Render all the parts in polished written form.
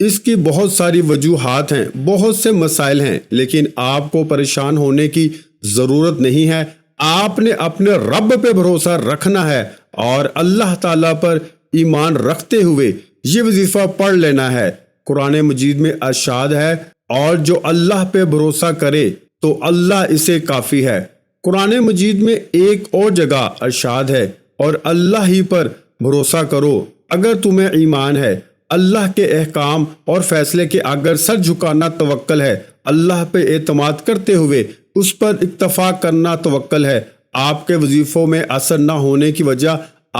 اس کی بہت ساری وجوہات ہیں، بہت سے مسائل ہیں، لیکن آپ کو پریشان ہونے کی ضرورت نہیں ہے۔ آپ نے اپنے رب پہ بھروسہ رکھنا ہے اور اللہ تعالیٰ پر ایمان رکھتے ہوئے یہ وظیفہ پڑھ لینا ہے۔ قرآن مجید میں ارشاد ہے، اور جو اللہ پہ بھروسہ کرے تو اللہ اسے کافی ہے۔ قرآن مجید میں ایک اور جگہ ارشاد ہے، اور اللہ ہی پر بھروسہ کرو اگر تمہیں ایمان ہے۔ اللہ کے احکام اور فیصلے کے اگر سر جھکانا توکل ہے، اللہ پہ اعتماد کرتے ہوئے اس پر اکتفا کرنا توکل ہے۔ آپ کے وظیفوں میں اثر نہ ہونے کی وجہ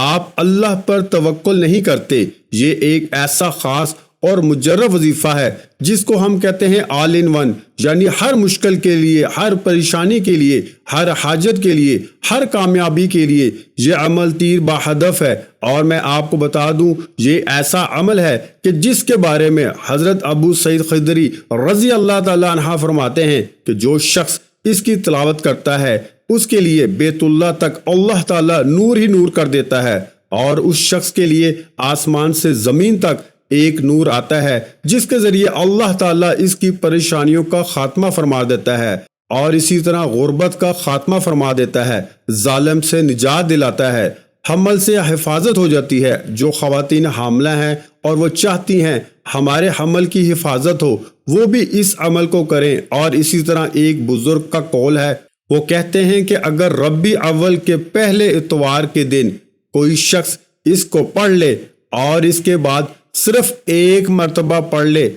آپ اللہ پر توکل نہیں کرتے۔ یہ ایک ایسا خاص اور مجرب وظیفہ ہے جس کو ہم کہتے ہیں آل ان ون، یعنی ہر مشکل کے لیے، ہر پریشانی کے لیے، ہر حاجت کے لیے، ہر کامیابی کے لیے یہ عمل تیر بہدف ہے۔ اور میں آپ کو بتا دوں، یہ ایسا عمل ہے کہ جس کے بارے میں حضرت ابو سعید خدری رضی اللہ تعالیٰ عنہ فرماتے ہیں کہ جو شخص اس کی تلاوت کرتا ہے اس کے لیے بیت اللہ تک اللہ تعالیٰ نور ہی نور کر دیتا ہے، اور اس شخص کے لیے آسمان سے زمین تک ایک نور آتا ہے جس کے ذریعے اللہ تعالیٰ اس کی پریشانیوں کا خاتمہ فرما دیتا ہے، اور اسی طرح غربت کا خاتمہ فرما دیتا ہے، ظالم سے نجات دلاتا ہے، حمل سے حفاظت ہو جاتی ہے۔ جو خواتین حاملہ ہیں اور وہ چاہتی ہیں ہمارے حمل کی حفاظت ہو، وہ بھی اس عمل کو کریں۔ اور اسی طرح ایک بزرگ کا قول ہے، وہ کہتے ہیں کہ اگر ربی اول کے پہلے اتوار کے دن کوئی شخص اس کو پڑھ لے اور اس کے بعد صرف ایک مرتبہ پڑھ لے،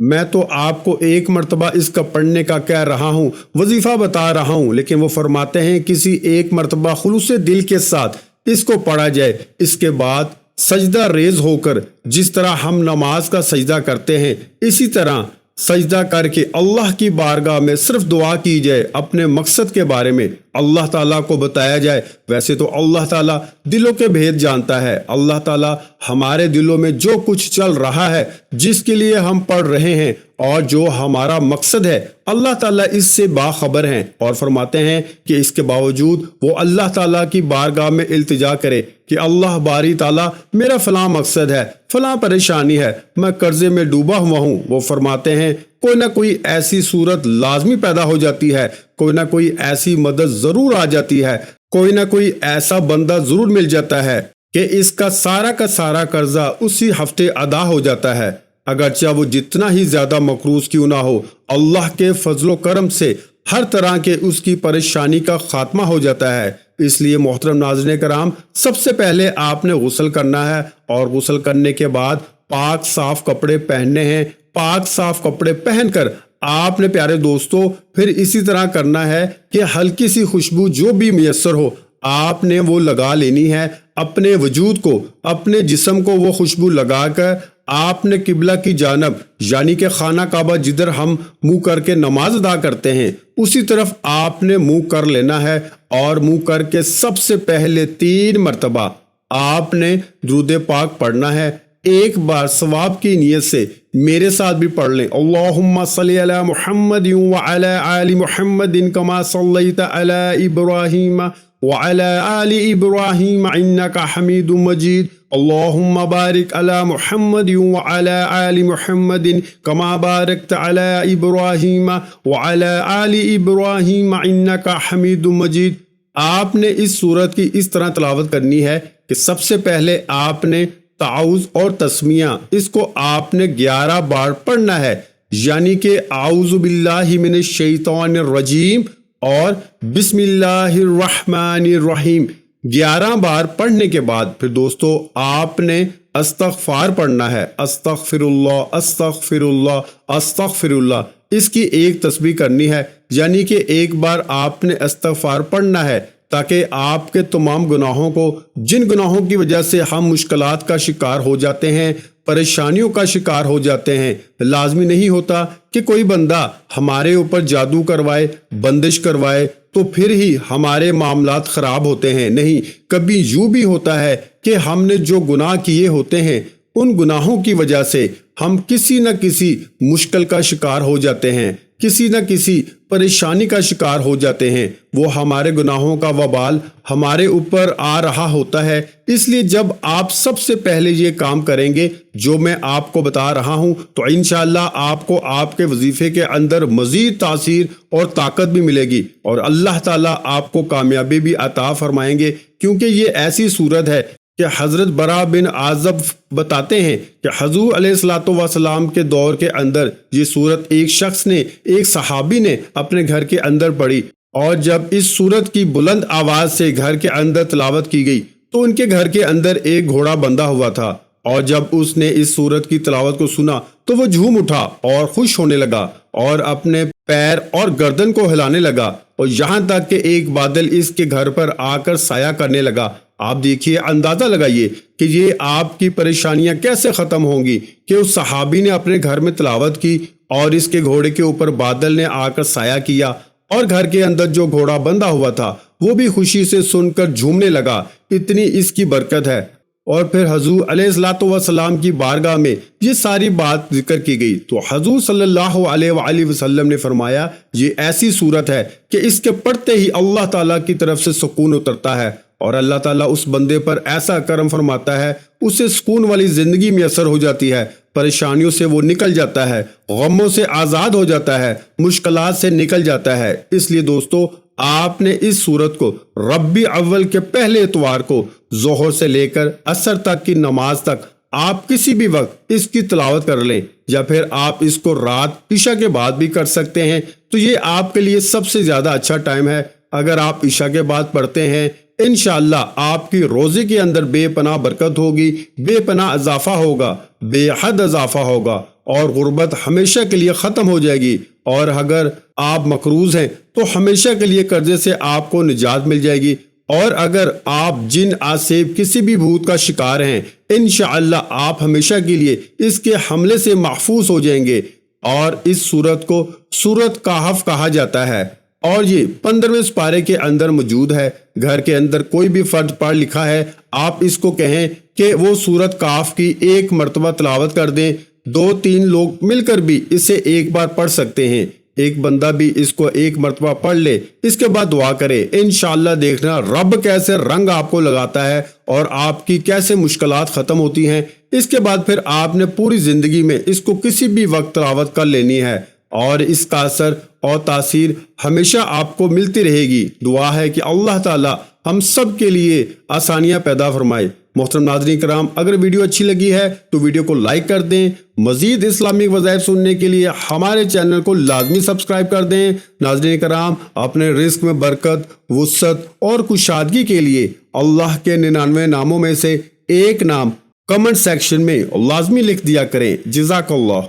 میں تو آپ کو ایک مرتبہ اس کا پڑھنے کا کہہ رہا ہوں، وظیفہ بتا رہا ہوں، لیکن وہ فرماتے ہیں کسی ایک مرتبہ خلوص دل کے ساتھ اس کو پڑھا جائے، اس کے بعد سجدہ ریز ہو کر جس طرح ہم نماز کا سجدہ کرتے ہیں اسی طرح سجدہ کر کے اللہ کی بارگاہ میں صرف دعا کی جائے، اپنے مقصد کے بارے میں اللہ تعالیٰ کو بتایا جائے۔ ویسے تو اللہ تعالیٰ دلوں کے بھید جانتا ہے، اللہ تعالیٰ ہمارے دلوں میں جو کچھ چل رہا ہے، جس کے لیے ہم پڑھ رہے ہیں اور جو ہمارا مقصد ہے، اللہ تعالیٰ اس سے باخبر ہیں، اور فرماتے ہیں کہ اس کے باوجود وہ اللہ تعالیٰ کی بارگاہ میں التجا کرے کہ اللہ باری تعالیٰ میرا فلاں مقصد ہے، فلاں پریشانی ہے، میں قرضے میں ڈوبا ہوا ہوں۔ وہ فرماتے ہیں کوئی نہ کوئی ایسی صورت لازمی پیدا ہو جاتی ہے، کوئی نہ کوئی ایسی مدد ضرور آ جاتی ہے، کوئی نہ کوئی ایسا بندہ ضرور مل جاتا ہے کہ اس کا سارا قرضہ اسی ہفتے ادا ہو جاتا ہے، اگرچہ وہ جتنا ہی زیادہ مقروض کیوں نہ ہو۔ اللہ کے فضل و کرم سے ہر طرح کے اس کی پریشانی کا خاتمہ ہو جاتا ہے۔ اس لیے محترم ناظرین کرام، سب سے پہلے آپ نے غسل کرنا ہے، اور غسل کرنے کے بعد پاک صاف کپڑے پہننے ہیں۔ پاک صاف کپڑے پہن کر آپ نے پیارے دوستو پھر اسی طرح کرنا ہے کہ ہلکی سی خوشبو جو بھی میسر ہو آپ نے وہ لگا لینی ہے اپنے وجود کو، اپنے جسم کو وہ خوشبو لگا کر آپ نے قبلہ کی جانب، یعنی کہ خانہ کعبہ جدھر ہم منہ کر کے نماز ادا کرتے ہیں، اسی طرف آپ نے منہ کر لینا ہے، اور منہ کر کے سب سے پہلے 3 مرتبہ آپ نے درود پاک پڑھنا ہے۔ ایک بار ثواب کی نیت سے میرے ساتھ بھی پڑھ لیں، اللہم صلی علی محمد وعلی آل محمد کما صلیت علی ابراہیم وعلی آل ابراہیم انک حمید مجید، اللہم بارک علی محمد وعلی آل محمد کما بارکت علی ابراہیم وعلی آل ابراہیم انک حمید مجید۔ آپ نے اس سورت کی اس طرح تلاوت کرنی ہے کہ سب سے پہلے آپ نے تعوذ اور تسمیہ اس کو آپ نے 11 بار پڑھنا ہے، یعنی کہ اعوذ باللہ من الشیطان الرجیم اور بسم اللہ الرحمن الرحیم 11 بار پڑھنے کے بعد پھر دوستو آپ نے استغفار پڑھنا ہے، استغفر اللہ استغفر اللہ استغفر اللہ۔ اس کی ایک تسبیح کرنی ہے، یعنی کہ ایک بار آپ نے استغفار پڑھنا ہے تاکہ آپ کے تمام گناہوں کو، جن گناہوں کی وجہ سے ہم مشکلات کا شکار ہو جاتے ہیں، پریشانیوں کا شکار ہو جاتے ہیں، لازمی نہیں ہوتا کہ کوئی بندہ ہمارے اوپر جادو کروائے، بندش کروائے تو پھر ہی ہمارے معاملات خراب ہوتے ہیں، نہیں، کبھی یوں بھی ہوتا ہے کہ ہم نے جو گناہ کیے ہوتے ہیں ان گناہوں کی وجہ سے ہم کسی نہ کسی مشکل کا شکار ہو جاتے ہیں، کسی نہ کسی پریشانی کا شکار ہو جاتے ہیں، وہ ہمارے گناہوں کا وبال ہمارے اوپر آ رہا ہوتا ہے۔ اس لیے جب آپ سب سے پہلے یہ کام کریں گے جو میں آپ کو بتا رہا ہوں تو انشاءاللہ آپ کو آپ کے وظیفے کے اندر مزید تاثیر اور طاقت بھی ملے گی، اور اللہ تعالیٰ آپ کو کامیابی بھی عطا فرمائیں گے، کیونکہ یہ ایسی صورت ہے کہ حضرت برا بن عازب بتاتے ہیں کہ حضور علیہ الصلوۃ والسلام کے دور کے اندر یہ صورت ایک شخص نے، ایک صحابی نے اپنے گھر کے اندر پڑھی، اور جب اس صورت کی بلند آواز سے گھر کے اندر تلاوت کی گئی تو ان کے گھر کے اندر ایک گھوڑا بندھا ہوا تھا، اور جب اس نے اس صورت کی تلاوت کو سنا تو وہ جھوم اٹھا اور خوش ہونے لگا اور اپنے پیر اور گردن کو ہلانے لگا، اور یہاں تک کہ ایک بادل اس کے گھر پر آ کر سایہ کرنے لگا۔ آپ دیکھیے، اندازہ لگائیے کہ یہ آپ کی پریشانیاں کیسے ختم ہوں گی کہ اس صحابی نے اپنے گھر میں تلاوت کی اور اس کے گھوڑے کے اوپر بادل نے آ کر سایہ کیا، اور گھر کے اندر جو گھوڑا بندھا ہوا تھا وہ بھی خوشی سے سن کر جھومنے لگا۔ اتنی اس کی برکت ہے۔ اور پھر حضور علیہ الصلوۃ والسلام کی بارگاہ میں یہ ساری بات ذکر کی گئی تو حضور صلی اللہ علیہ وآلہ وسلم نے فرمایا یہ ایسی صورت ہے کہ اس کے پڑھتے ہی اللہ تعالیٰ کی طرف سے سکون اترتا ہے، اور اللہ تعالیٰ اس بندے پر ایسا کرم فرماتا ہے، اسے سکون والی زندگی میسر ہو جاتی ہے، پریشانیوں سے وہ نکل جاتا ہے، غموں سے آزاد ہو جاتا ہے، مشکلات سے نکل جاتا ہے۔ اس لیے دوستو، آپ نے اس صورت کو ربیع اول کے پہلے اتوار کو ظہر سے لے کر عصر تک کی نماز تک آپ کسی بھی وقت اس کی تلاوت کر لیں، یا پھر آپ اس کو رات عشاء کے بعد بھی کر سکتے ہیں، تو یہ آپ کے لیے سب سے زیادہ اچھا ٹائم ہے۔ اگر آپ عشاء کے بعد پڑھتے ہیں انشاءاللہ آپ کی روزے کے اندر بے پناہ برکت ہوگی، بے پناہ اضافہ ہوگا، بے حد اضافہ ہوگا، اور غربت ہمیشہ کے لیے ختم ہو جائے گی، اور اگر آپ مقروض ہیں تو ہمیشہ کے لیے قرضے سے آپ کو نجات مل جائے گی، اور اگر آپ جن آسیب کسی بھی بھوت کا شکار ہیں انشاءاللہ آپ ہمیشہ کے لیے اس کے حملے سے محفوظ ہو جائیں گے۔ اور اس سورت کو سورت کہف کہا جاتا ہے، اور یہ 15ویں سپارے کے اندر موجود ہے۔ گھر کے اندر کوئی بھی فرد پڑھ لکھا ہے، آپ اس کو کہیں کہ وہ سورت کہف کی ایک مرتبہ تلاوت کر دیں، 2-3 لوگ مل کر بھی اسے ایک بار پڑھ سکتے ہیں، ایک بندہ بھی اس کو ایک مرتبہ پڑھ لے، اس کے بعد دعا کرے، انشاءاللہ دیکھنا رب کیسے رنگ آپ کو لگاتا ہے اور آپ کی کیسے مشکلات ختم ہوتی ہیں۔ اس کے بعد پھر آپ نے پوری زندگی میں اس کو کسی بھی وقت تلاوت کر لینی ہے، اور اس کا اثر اور تاثیر ہمیشہ آپ کو ملتی رہے گی۔ دعا ہے کہ اللہ تعالی ہم سب کے لیے آسانیاں پیدا فرمائے۔ محترم ناظرین کرام، اگر ویڈیو اچھی لگی ہے تو ویڈیو کو لائک کر دیں، مزید اسلامک وظائف سننے کے لیے ہمارے چینل کو لازمی سبسکرائب کر دیں۔ ناظرین کرام، اپنے رزق میں برکت، وسعت اور کشادگی کے لیے اللہ کے 99 ناموں میں سے ایک نام کمنٹ سیکشن میں لازمی لکھ دیا کریں۔ جزاک اللہ۔